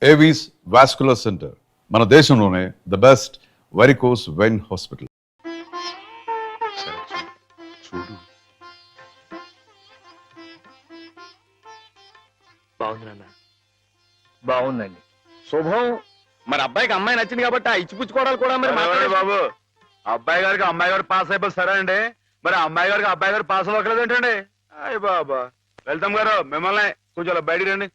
Avis vascular centre మన దేశంలోనే the best varicose vein hospital. చూడు బాగుంది నాన్న. బాగుందండి. శుభం. మరి అబ్బాయికి అమ్మాయి నచ్చింది కాబట్టి ఆ ఇచ్చిపుచ్చుకోవడాలు కూడా మరి మాట్లాడే బాబు, అబ్బాయి గారికి అమ్మాయి గారు పాస్ అయిపోయి సరే అండి, మరి అమ్మాయి గారికి అబ్బాయి గారు పాస్ అవ్వట్లేదు ఏంటండి? అయ్య బాబా. వెళ్తాం గారు, మిమ్మల్ని కొంచెం అలా బయటికి రండి.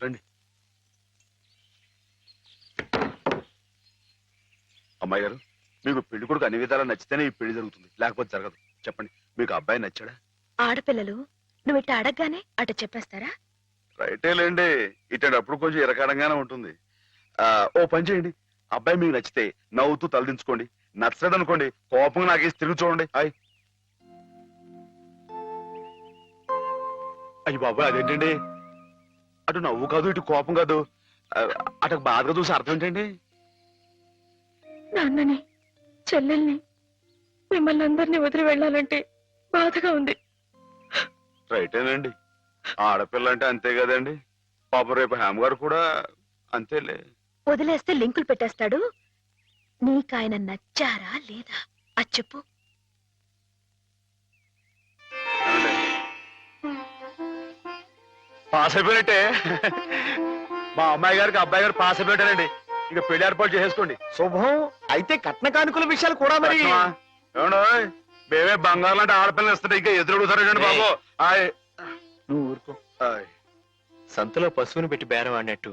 రండి. అమ్మాయి గారు, మీకు పెళ్లి కొడుకు అన్ని విధాలా నచ్చితేనే ఈ పెళ్లి జరుగుతుంది, లేకపోతే జరగదు. చెప్పండి, మీకు అబ్బాయి నచ్చాడా? ఆడపిల్లలు నువ్వు ఇట్ట అడగగానే అట చెప్పేస్తారా? రైటే లేండి, ఇటప్పుడు కొంచెం ఇరకాడంగానే ఉంటుంది. ఓ పని చేయండి, అబ్బాయి మీకు నచ్చితే నవ్వుతూ తలదించుకోండి, నచ్చలేదు అనుకోండి కోపంగా నాకేసి తిరిగి చూడండి. అయ్యి బాబాయ్, అదేంటండి? అటు నవ్వు కాదు, ఇటు కోపం కాదు, అటు బాధగా చూసి అర్థం ఏంటండి? నాన్నని, చెల్లెల్ని, మిమ్మల్ని అందరినీ వదిలి వెళ్ళాలంటే బాధగా ఉంది. రైటేనండి, ఆడపిల్ల అంటే అంతే కదండి. పాపం రేపు హేమ గారు కూడా అంతేలే. వదిలేస్తే లింకులు పెట్టేస్తాడు. నీకాయన నచ్చారా లేదా అది చెప్పు. పాస్ అయిపోయినట్టే. మా అమ్మాయి గారికి అబ్బాయి గారు పాస్ అయిపోయారండి. ఇక పెళ్లి ఏర్పాటు చేసేసుకోండి. శుభం. అయితే కట్న కానుకల విషయాలు కూడా మరి ఏమండో, మేమే బంగారం లాంటి ఆడపిల్లలు ఇస్తుంటే ఇంకా ఎదురుడుతారండి బాబు. నువ్వు ఊరుకో. సంతలో పశువుని పెట్టి బేరం ఆడినట్టు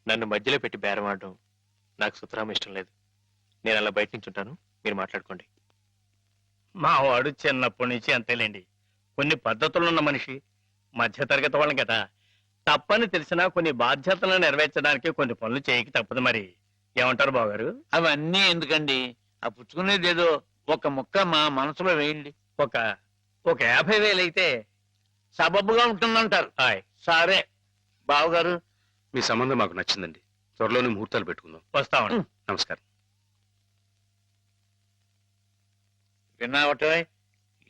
నన్ను మధ్యలో పెట్టి బేరం ఆడడం నాకు సుతరాం ఇష్టం లేదు. నేను అలా బయట నుంచి ఉంటాను, మీరు మాట్లాడుకోండి. మా వాడు చిన్నప్పటి నుంచి అంతేలేండి. కొన్ని పద్ధతులున్న మనిషి, మధ్యతరగతి వాళ్ళం కదా. తప్పని తెలిసినా కొన్ని బాధ్యతలను నెరవేర్చడానికి కొన్ని పనులు చేయక తప్పదు. మరి ఏమంటారు బావగారు? అవన్నీ ఎందుకండి, ఆ పుచ్చుకునేది ఏదో ఒక ముక్క మా మనసులో వేయండి. ఒక 50,000 అయితే సబబుగా ఉంటుందంటారు. సరే బావగారు, మీ సంబంధం మాకు నచ్చిందండి. త్వరలోనే ముహూర్తాలు పెట్టుకుందాం. వస్తామండి. నమస్కారం. విన్నావటే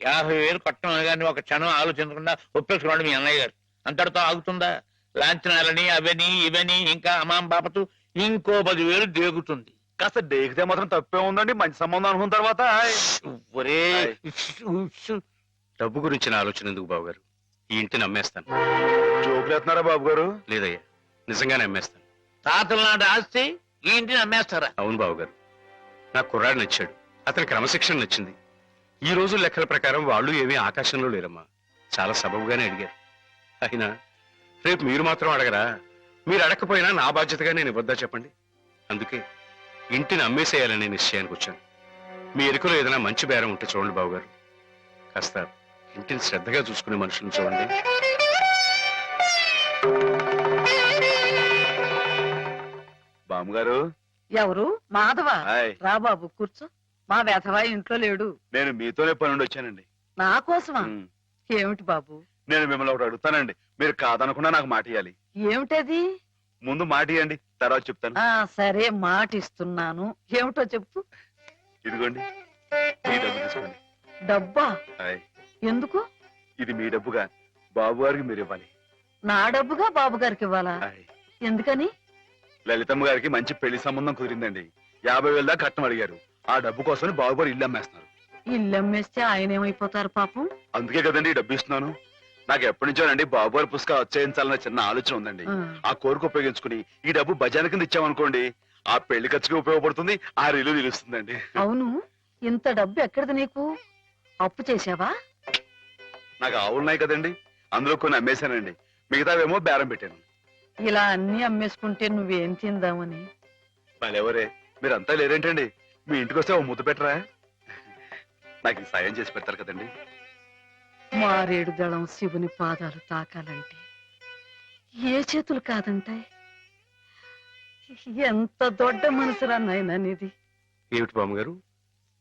50,000 కట్టం కానీ ఒక క్షణం ఆలోచించకుండా ఒప్పేసుకున్నాడు మీ అన్నయ్య గారు. అంతటితో ఆగుతుందా? లాంఛనాలని అవని ఇవని ఇంకా అమాం బాపతు ఇంకో 10,000 దేగుతుంది. కాస్త డేకితే మాత్రం తప్పే ఉందండి, మంచి సంబంధం అనుకున్న తర్వాత. ఒరే డబ్బు గురించిన ఆలోచన ఎందుకు బావగారు? ఈ ఇంటిని అమ్మేస్తాను. జోకులు ఎత్తున్నారా బాబు గారు? లేదయ్యా, నిజంగానే అమ్మేస్తాను. తాతల నాటి ఆస్తి ఈ ఇంటిని అమ్మేస్తారా? అవును బావగారు, నాకు కుర్రాడు నచ్చాడు, అతని క్రమశిక్షణ నచ్చింది. ఈ రోజు లెక్కల ప్రకారం వాళ్ళు ఏమీ ఆకాశంలో లేరమ్మా, చాలా సబబుగానే అడిగారు. అయినా రేపు మీరు మాత్రం అడగరా? మీరు అడగకపోయినా నా బాధ్యతగా నేను ఇవ్వద్దా చెప్పండి? అందుకే ఇంటిని అమ్మేసేయాలనే నిశ్చయానికి వచ్చాను. మీ ఎరుకలో ఏదైనా మంచి బేరం ఉంటే చూడండి బావగారు. కాస్త ఇంటిని శ్రద్ధగా చూసుకునే మనుషులను చూడండి. బామ్మగారు. ఎవరు? మాధవ. రా బాబు కూర్చో. మా వెధవా ఇంట్లో లేడు. నేను మీతోనే పనుండి వచ్చానండి. నా కోసమా? ఏమిటి బాబు? నేను మిమ్మల్ని ఒకటి అడుగుతానండి, మీరు కాదనకుండా నాకు మాట ఇవ్వాలి. ఏమిటది? ముందు మాట ఇవ్వండి, తర్వాత చెప్తాను. సరే, మాట ఇస్తున్నాను. ఏమిటో చెప్పు. ఇదిగోండి, ఈ డబ్బు తీసుకోండి. డబ్బా? ఎందుకు? ఇది మీ డబ్బుగా బాబు గారికి మీరు ఇవ్వాలి. నా డబ్బుగా బాబు గారికి ఇవ్వాలా? ఎందుకని? లలితమ్మ గారికి మంచి పెళ్లి సంబంధం కుదిరిందండి. 50,000 దాకా కట్నం అడిగారు. ఆ డబ్బు కోసం బాబు గారు ఇల్లు అమ్మేస్తున్నారు. ఇల్లు అమ్మేస్తే ఆయన ఏమైపోతారు పాపం? అందుకే కదండి ఈ డబ్బు ఇస్తున్నాను. నాకు ఎప్పటి నుంచోనండి బాబు గారి పుస్తకం వచ్చేయించాలన్న చిన్న ఆలోచన ఉందండి. ఆ కోరిక ఉపయోగించుకుని ఈ డబ్బు బజార్ కింద ఇచ్చామనుకోండి, ఆ పెళ్లి ఖర్చుకి ఉపయోగపడుతుంది, ఆ ఇల్లు నిలుస్తుందండి. అవును, ఇంత డబ్బు ఎక్కడిది నీకు? అప్పు చేశావా? నాకు ఆవులున్నాయి కదండి, అందులో కొన్ని అమ్మేశానండి, మిగతావేమో బేరం పెట్టాను. ఇలా అన్ని అమ్మేసుకుంటే నువ్వేం తిందామని. మళ్ళెవరే, మీరంతా లేరేంటండి? మీ ఇంటికి వస్తే ఓ ముద్దు పెట్టరా? నాకు ఈ సాయం చేసి పెడతారు కదండి. మారేడు దళం శివుని పాదాలు తాకాలంటే ఏ చేతులు కాదంటాయి? ఎంత దొడ్డ మనసురా నాయనా నీది. ఏమిటి బామ్మగారు,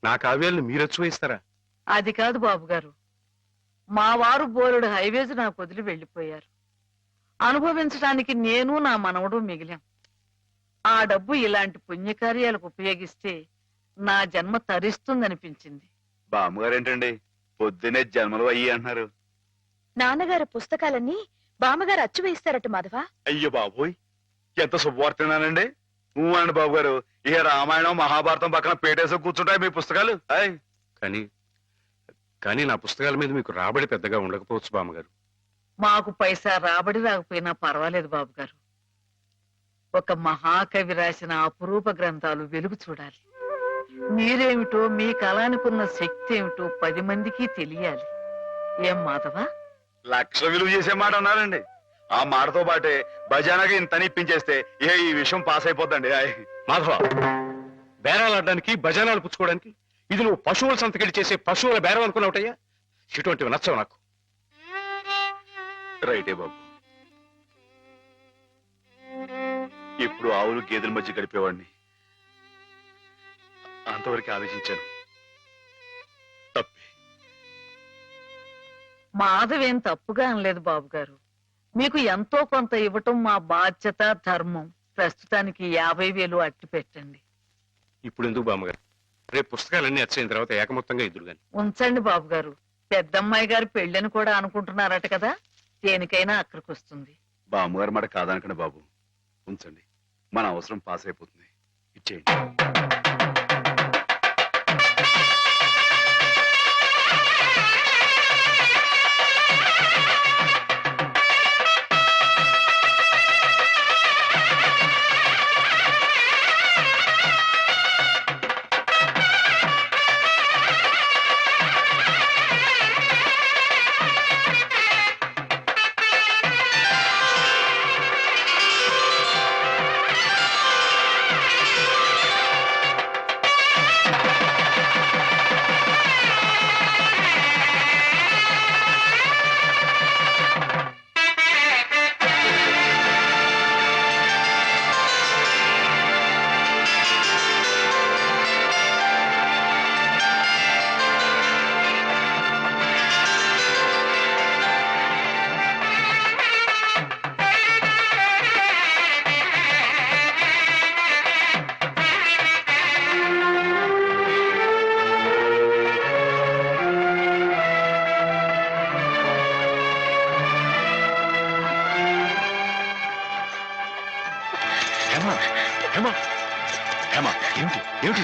నా కావ్యాలను మీరొచ్చు వేస్తారా? అది కాదు బాబు గారు, మా వారు బోలుడు హైవేస్ నాకు వదిలి వెళ్ళిపోయారు. అనుభవించడానికి నేను నా మనవడు మిగిలాం. ఆ డబ్బు ఇలాంటి పుణ్యకార్యాలకు ఉపయోగిస్తే నా జన్మ తరిస్తుందనిపించింది. బామ్మగారు ఏంటండి పొద్దునే జన్మలు అయ్యి అంటున్నారు? నాన్నగారి పుస్తకాలన్నీ బామ్మగారు అచ్చు వేయిస్తారట మాధవ. అయ్యో బాబోయ్, ఎంత శుభవార్తేనానండి. అండి బాబు గారు, ఇక రామాయణం మహాభారతం పక్కన పేటేసి కూర్చుంటాయి మీ పుస్తకాలు. ఆయ్ కానీ కానీ నా పుస్తకాల మీద మీకు రాబడి పెద్దగా ఉండకపోవచ్చు బామ్మగారు. మాకు పైసా రాబడి రాకపోయినా పర్వాలేదు బాబు గారు. ఒక మహాకవి రాసిన అపురూప గ్రంథాలు వెలుగు చూడాలి. మీరేమిటో, మీ కళానికున్న శక్తి ఏమిటో 10 మందికి తెలియాలి. ఏం మాధవ? లక్ష విలువ చేసే మాట అన్నారండి. ఆ మాటతో పాటే భజానగా ఇంత ఇప్పించేస్తే ఈ విషయం పాస్ అయిపోద్దండి. ఆయ్ మాధవ, బేరాలు ఆడడానికి భజనాలు పుచ్చుకోవడానికి ఇది నువ్వు పశువుల సంతకెళ్ళి చేసే పశువుల బేరం అనుకున్నావుటయ్యా. ఇటువంటివి నచ్చవు నాకు. రైటే బాబు, ఎప్పుడు ఆవులు గేదెల మధ్య గడిపేవాడిని. అంతవరకు ఆలోచించాను. తప్పే. మాధవేం తప్పుగా అనలేదు బాబు గారు. మీకు ఎంతో కొంత ఇవ్వటం మా బాధ్యత, ధర్మం. ప్రస్తుతానికి 50,000 అట్టి పెట్టండి. ఇప్పుడు ఎందుకు బామ్మగారు? రేపు పుస్తకాలన్నీ వచ్చైన తర్వాత ఏకమొత్తంగా ఇద్దరు గాని. ఉంచండి బాబు గారు. పెద్దమ్మాయి గారు పెళ్ళని కూడా అనుకుంటున్నారట కదా, దేనికైనా అక్కడికి వస్తుంది. బామ్మగారు మాట కాదనకండి బాబు, ఉంచండి. మన అవసరం పాస్ అయిపోతుంది. ఇచ్చేయండి. ఏమిటి ఏమిటి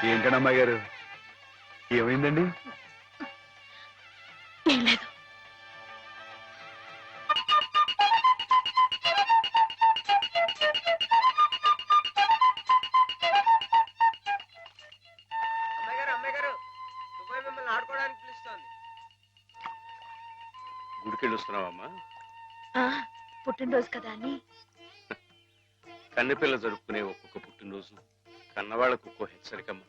ఏంటండి అమ్మాయి గారు, ఏమైందండి? ఏం లేదు. గుడికెళ్ళి వస్తున్నావమ్మా? ఆ, పుట్టినరోజు కదా అని. కన్నెపిల్ల జరుపుకునే ఒక్కొక్క పుట్టినరోజు కన్నవాళ్లకు ఒక్కో హెచ్చరికమ్మ.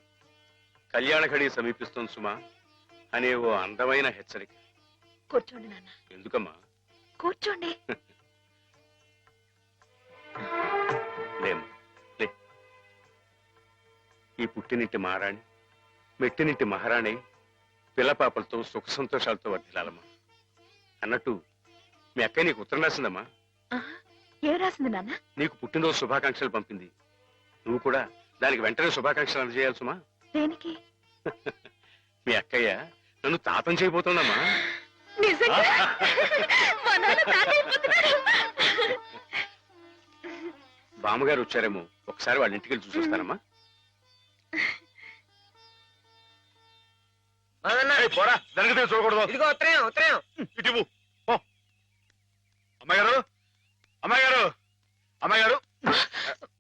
కళ్యాణ ఘడి సమీపిస్తుంది సుమా అనే ఓ అందమైన హెచ్చరిక. కూర్చోండి నాన్న. ఎందుకమ్మా? కూర్చోండి. లేమ్మా, లే. ఈ పుట్టినింటి మహారాణి, మెట్టినింటి మహారాణి పిల్లపాపలతో సుఖ సంతోషాలతో వర్ధిల్లాలమ్మా. అన్నట్టు మీ అక్కయ్య నీకు ఉత్తరం రాసిందమ్మా. ఆహా, ఏం రాసింది నాన్న? నీకు పుట్టినరోజు శుభాకాంక్షలు పంపింది. నువ్వు కూడా దానికి వెంటనే శుభాకాంక్షలు అందజేయాలి సుమా. దేనికి? మీ అక్కయ్య నన్ను తాతం చేయబోతుందమ్మా. నిజంగా? మా నాన్న తాత అయిపోతున్నారు. బామ్మగారు వచ్చారేమో, ఒకసారి వాళ్ళ ఇంటికి వెళ్ళి చూసొస్తానమ్మా. పోరా, జరగదు చూడకూడదు. ఇదిగో ఉత్తరం ఉత్తరం. ఇటు అమ్మాయి గారు, అమ్మాయి గారు, అమ్మాయి గారు,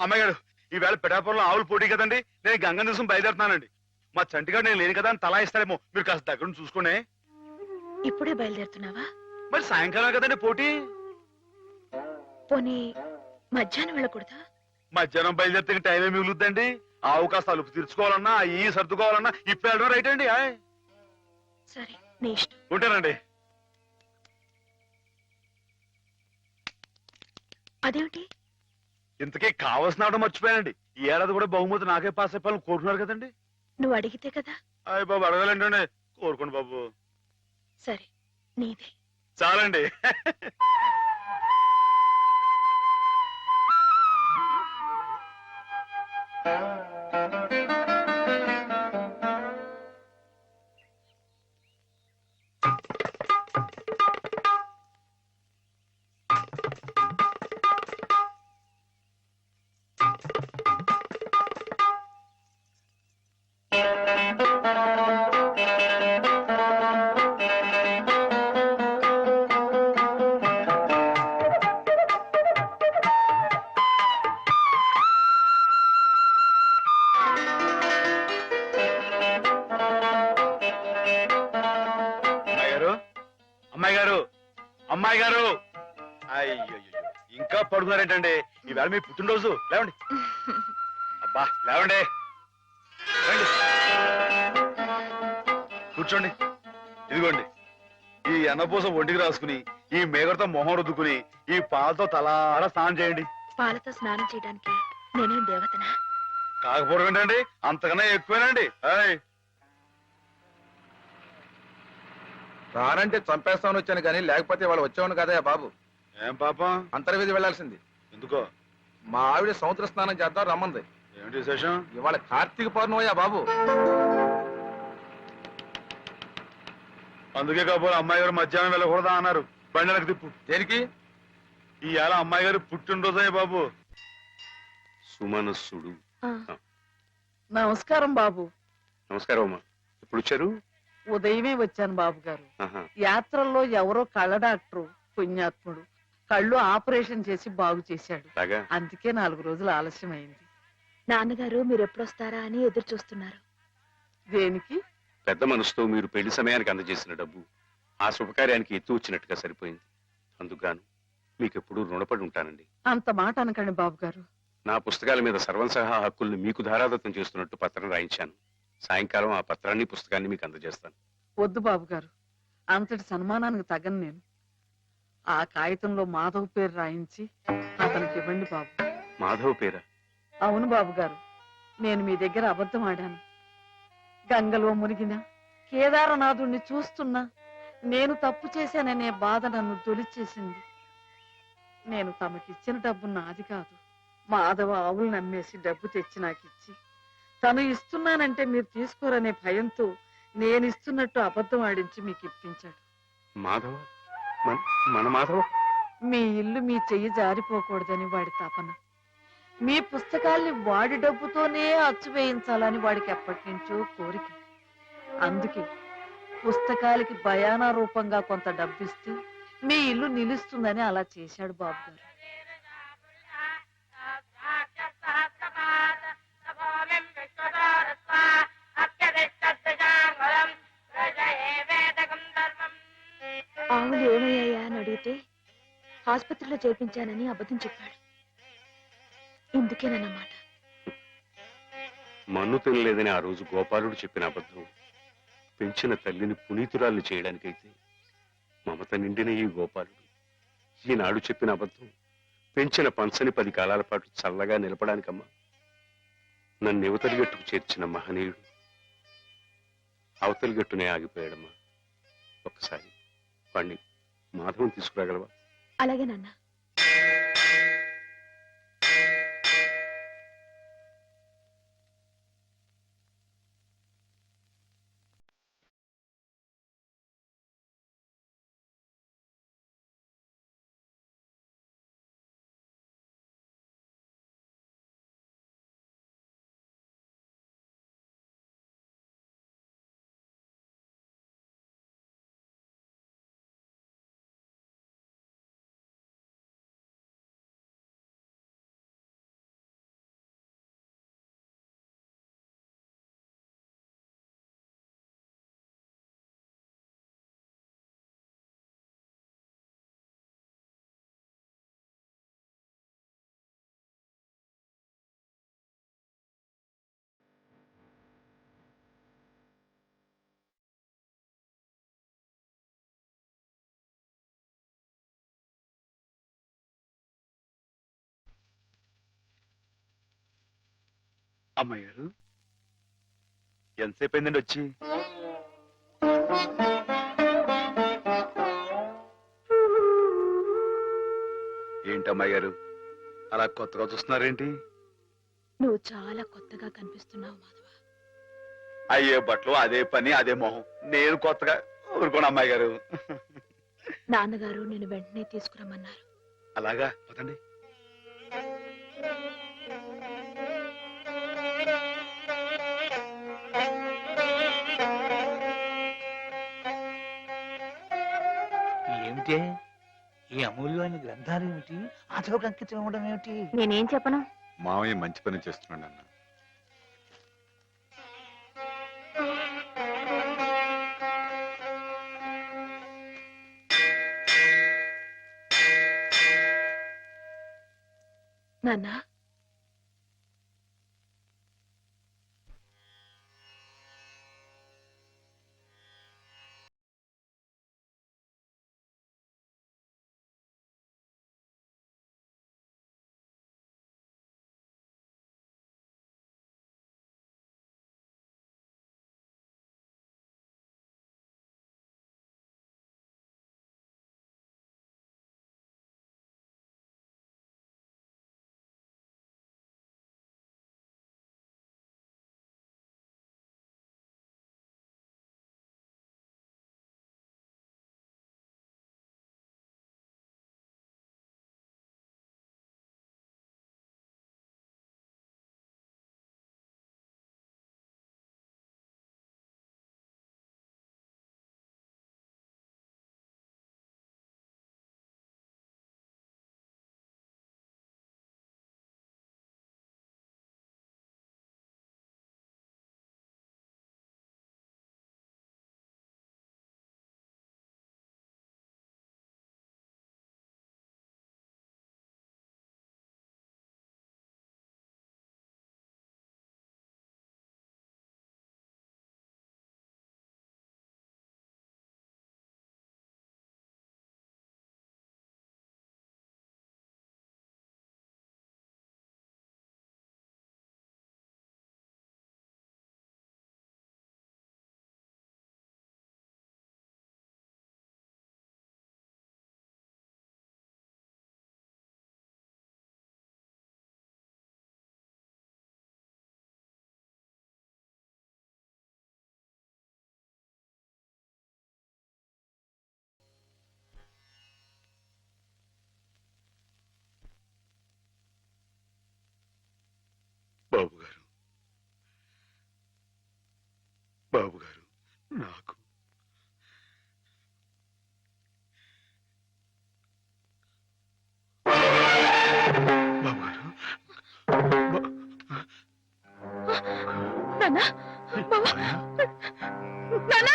అమ్మాయి గారు, ఈవేళ పిఠాపురంలో ఆవులు పోటీ కదండి. నేను గంగ దిశం బయలుదేరుతున్నానండి. మా చంటిగాడు నేను లేని కదా అని తలా ఇస్తారేమో, మీరు కాస్త దగ్గర నుంచి చూసుకోండి. ఇప్పుడే బయలుదేరుతున్నావా? మరి సాయంకాలం కదండి పోటీ. పోనీ మధ్యాహ్నం వెళ్ళకూడదా? మధ్యాహ్నం బయలుదేరితే టైం ఏమి మిగులుద్దండి. ఆవు కాస్త అలుపు తీర్చుకోవాలన్నా, ఈ సర్దుకోవాలన్నా ఇప్పుడు వెళ్ళడం రైట్ అండి. సరే, నీ ఇష్టం. ఉంటానండి. అదేమిటి? ఇంతకీ కావాల్సిన ఆవిడ మర్చిపోయానండి. ఈ ఏడాది కూడా బహుమతి నాకే పాస్ అయిపోవాలని కోరుకున్నారు కదండి. నువ్వు అడిగితే కదా. అయ్య బాబు, అడగాలండి. కోరుకోండి బాబు. సరే, నీదే. చాలండి. అమ్మాయి గారు, అమ్మాయి గారు, అయ్యో ఇంకా పడుకున్నారేంటండి? ఈవేళ మీ పుట్టినరోజు. లేవండి, అబ్బా లేవండి, రండి. కూర్చోండి. ఇదిగోండి, ఈ ఎన్నపూస ఒంటికి రాసుకుని, ఈ మేగడతో మొహం రుద్దుకుని, ఈ పాలతో తలారా స్నానం చేయండి. పాలతో స్నానం చేయడానికి నేనేం దేవతనా? కాకపోవడం ఏంటండి, అంతకన్నా ఎక్కువేనండి. రానంటే చంపేస్తామని వచ్చాను కానీ లేకపోతే వాళ్ళు వచ్చేవాడు కదా బాబు. ఏం పాపం? అంతర్వేది వెళ్లాల్సింది. ఎందుకో? మా ఆవిడ సముద్ర స్నానం చేద్దాం రమ్మంది. ఏమిటి విశేషం? ఇవాళ కార్తీక పౌర్ణమయ్యా బాబు. అందుకే కాబోలు అమ్మాయి గారు మధ్యాహ్నం వెళ్ళకూడదా అన్నారు. బండలకు తిప్పు. దేనికి? ఇవాళ అమ్మాయి గారు పుట్టినరోజే బాబు. సుమనస్సుడు. నమస్కారం బాబు. నమస్కారం అమ్మా. ఎప్పుడు వచ్చారు? ఉదయమే వచ్చాను బాబు గారు. ఆహా. యాత్రల్లో ఎవరో కళ్ళ డాక్టరు పుణ్యాత్ముడు కళ్ళు ఆపరేషన్ చేసి బాగు చేశాడు. అలాగా? అందుకే 4 రోజులు ఆలస్యం అయింది. నాన్నగారు మీరు ఎప్పుడొస్తారా అని ఎదురు చూస్తున్నారు. దేనికి? పెద్ద మనసుతో మీరు పెళ్లి సమయానికి అందజేసిన డబ్బు ఆ శుభకార్యానికి ఎత్తు వచ్చినట్టుగా సరిపోయింది. అందుకుగాను మీకెప్పుడు రుణపడి ఉంటానండి. అంత మాట అనకండి బాబు గారు. నా పుస్తకాల మీద సర్వంసహా హక్కుల్ని మీకు ధారాదత్తం చేస్తున్నట్టు పత్రం రాయించాను. సాయంకాలం ఆ పత్రాన్ని పుస్తకాన్ని మీకు అందజేస్తాను. వద్దు బాబు గారు, అంతటి సన్మానానికి తగను నేను. ఆ కాగితంలో మాధవ్ పేరు రాయించి అతనికి ఇవ్వండి బాబు. మాధవ్ పేరా? అవును బాబు గారు, నేను మీ దగ్గర అబద్ధం ఆడాను. గంగలో మునిగిన కేదారనాథుణ్ణి చూస్తున్నా నేను తప్పు చేశాననే బాధ నన్ను తొలిచేసింది. నేను తమకిచ్చిన డబ్బు నాది కాదు. మాధవ ఆవులు నమ్మేసి డబ్బు తెచ్చి నాకిచ్చి తను ఇస్తున్నానంటే మీరు తీసుకోరనే భయంతో నేను ఇస్తున్నట్టు అబద్ధం ఆడించి మీకు ఇప్పించాడు. మాధవ? మన మాధవ? మీ ఇల్లు మీ చెయ్యి జారిపోకూడదని వాడి తపన. మీ పుస్తకాల్ని వాడి డబ్బుతోనే అచ్చు వేయించాలని వాడికి ఎప్పటి నుంచో కోరిక. అందుకే పుస్తకాలకి బయానా రూపంగా కొంత డబ్బిస్తే మీ ఇల్లు నిలుస్తుందని అలా చేశాడు బాబు గారు. ఆవులు ఏమయ్యాయా అని అడిగితే ఆసుపత్రిలో చేర్పించానని అబద్ధం చెప్పాడు. ఇందుకేనన్నమాట. మన్ను తినలేదని ఆ రోజు గోపాలుడు చెప్పిన అబద్ధం పెంచిన తల్లిని పునీతురాల్ని చేయడానికైతే మమత నిండిన ఈ గోపాలుడు ఈనాడు చెప్పిన అబద్ధం పెంచిన పంచని 10 కాలాల పాటు చల్లగా నిలపడానికమ్మా. నన్ను యువతలి గట్టుకు చేర్చిన మహనీయుడు అవతలి గట్టునే ఆగిపోయాడమ్మా. ఒక్కసారి వాణ్ణి మాధవం తీసుకురాగలవా? అలాగే నాన్న. అమ్మాయి గారు, ఎంతసేపు అయిందండి వచ్చి? ఏంటి అమ్మాయి గారు అలా కొత్తగా చూస్తున్నారేంటి? నువ్వు చాలా కొత్తగా కనిపిస్తున్నావు మాధవ. అయ్యే బట్టలు, అదే పని, అదే మొహం. నేను కొత్తగా ఊరుకోను అమ్మాయి గారు. నాన్నగారు నేను వెంటనే తీసుకురమ్మన్నారు. అలాగా, పదండి. ఏమిటి ఈ అమూల్యమైన గ్రంథాలు ఏమిటి? అతలకు అంకితం ఇవ్వడం ఏమిటి? నేనేం చెప్పను. మావయ్య మంచి పని చేస్తున్నాడు అన్న. నాన్న బాబు గారు, బాబు గారు, నాకు బాబు గారు, నాన్న బావా నాన్న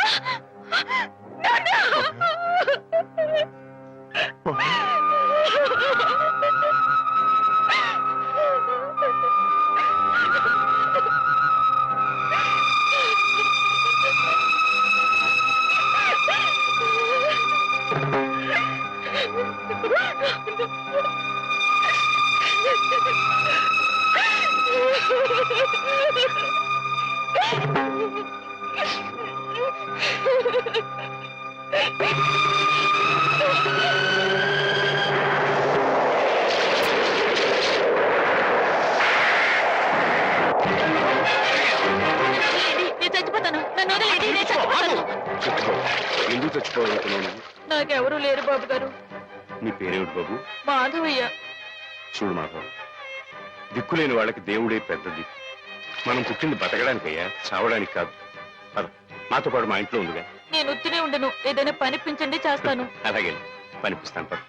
చచ్చిపోతాను నన్ను వదిలేండి, నేను చచ్చిపోతాను. ఎందుకు చచ్చిపోవాలనుకున్నాను? నాకెవరూ లేరు బాబు గారు. నీ పేరేమిటి బాబు? మాధవయ్య. చూడు మాధవ్, దిక్కులేని వాళ్ళకి దేవుడే పెద్ద దిక్కు. మనం పుట్టింది బతకడానికయ్యా, చావడానికి కాదు. పద, నాతో పాటు మా ఇంట్లో ఉందిగా. నేను ఉత్తినే ఉండను, ఏదైనా పనిపించండి చేస్తాను. అలాగే పనిపిస్తాను. పద.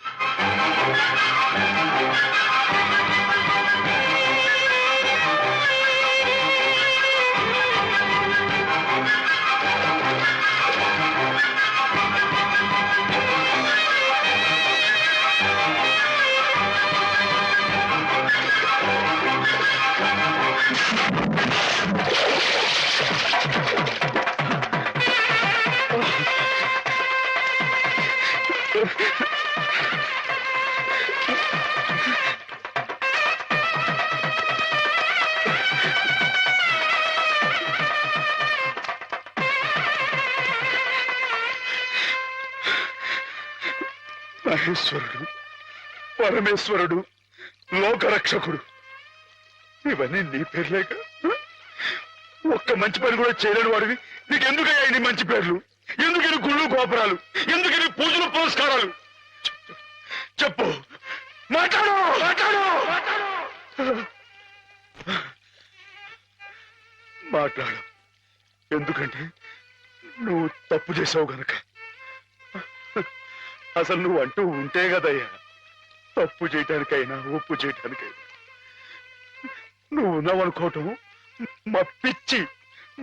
మహేశ్వరుడు, పరమేశ్వరుడు, లోకరక్షకుడు, ఇవన్నీ నీ పేర్లేక? ఒక్క మంచి పని కూడా చేయలేని వాడివి నీకెందుకయ్యా ఇన్ని మంచి పేర్లు? ఎందుకని గుళ్ళు గోపురాలు? ఎందుకని పూజలు పురస్కారాలు? చెప్పు, మాట్లాడు, మాట్లాడు, మాట్లాడు. ఎందుకంటే నువ్వు తప్పు చేసావు గనక. అసలు నువ్వు అంటూ ఉంటే కదయ్యా తప్పు చేయటానికైనా ఒప్పు చేయటానికైనా. నువ్వు ఉన్నావనుకోవటం మా పిచ్చి,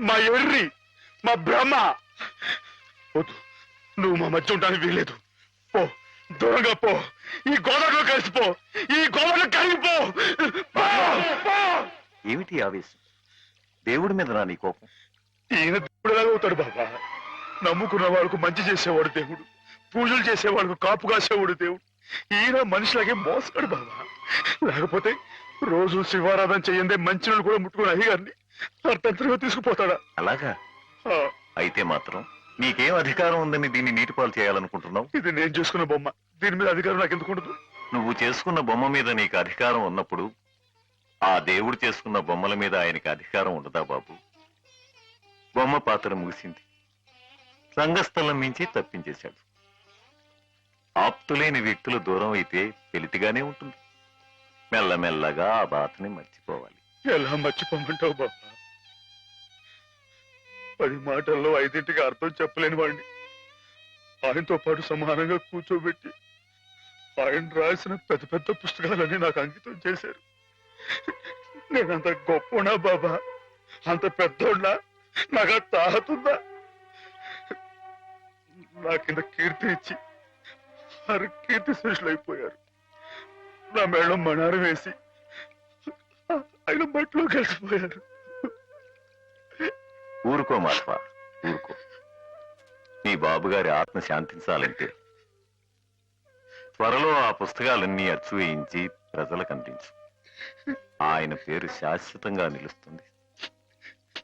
మా ఎర్రి, మా భ్రమ. వద్దు, నువ్వు మా మధ్య ఉండడానికి వీలేదు. ఓ దూరంగా పో, ఈ గోదావరిలో కలిసిపో, ఈ గోదావరిలో కరిగిపో. పో, పో. ఏమిటి ఆవేశం? దేవుడి మీద నా నీ కోపం. ఈయన దేవుడులాగా అవుతాడు బాబా. నమ్ముకున్న వాళ్ళకు మంచి చేసేవాడు దేవుడు, పూజలు చేసేవాళ్ళకు కాపు కాసేవాడు దేవుడు. ఈయన మనిషిలాగే మోసాడు బాబా. లేకపోతే రోజు శివారాధన చేయందే మంచినీళ్ళు కూడా ముట్టుకుని అయ్యగారిని అర్థంతరంగా తీసుకుపోతాడా? అలాగా? ఆ, అయితే మాత్రం నీకేం అధికారం ఉందని దీన్ని నీటిపాలు చేయాలనుకుంటున్నావు? ఇది నేను చేసుకున్న బొమ్మ, దీని మీద అధికారం నాకు ఎందుకు ఉండదు? నువ్వు చేసుకున్న బొమ్మ మీద నీకు అధికారం ఉన్నప్పుడు ఆ దేవుడు చేసుకున్న బొమ్మల మీద ఆయనకి అధికారం ఉండదా బాబు? బొమ్మ పాత్ర ముగిసింది, రంగస్థలం మించి తప్పించేశాడు. ఆప్తులేని వ్యక్తులు దూరం అయితే వెలితిగానే ఉంటుంది. మెల్లమెల్లగా ఆ బాధని మర్చిపోవాలి. ఎలా మర్చిపోమంటావు బాబా? 10 మాటల్లో 5ంటికి అర్థం చెప్పలేని వాడిని ఆయనతో పాటు సమానంగా కూర్చోబెట్టి ఆయన రాసిన పెద్ద పెద్ద పుస్తకాలన్నీ నాకు అంకితం చేశారు. నేనంత గొప్పనా బాబా? అంత పెద్దోడ్నా? నాకు తాహతుందా? నా కింద కీర్తినిచ్చి వారు కీర్తి శేషులైపోయారు. నా మేడం మణారు వేసి ఆయన బట్టలో కలిసిపోయారు. ఊరుకో మాధవ, ఊరుకో. నీ బాబుగారి ఆత్మ శాంతించాలంటే త్వరలో ఆ పుస్తకాలన్నీ అచ్చు వేయించి ప్రజలకు అందించు. ఆయన పేరు శాశ్వతంగా నిలుస్తుంది.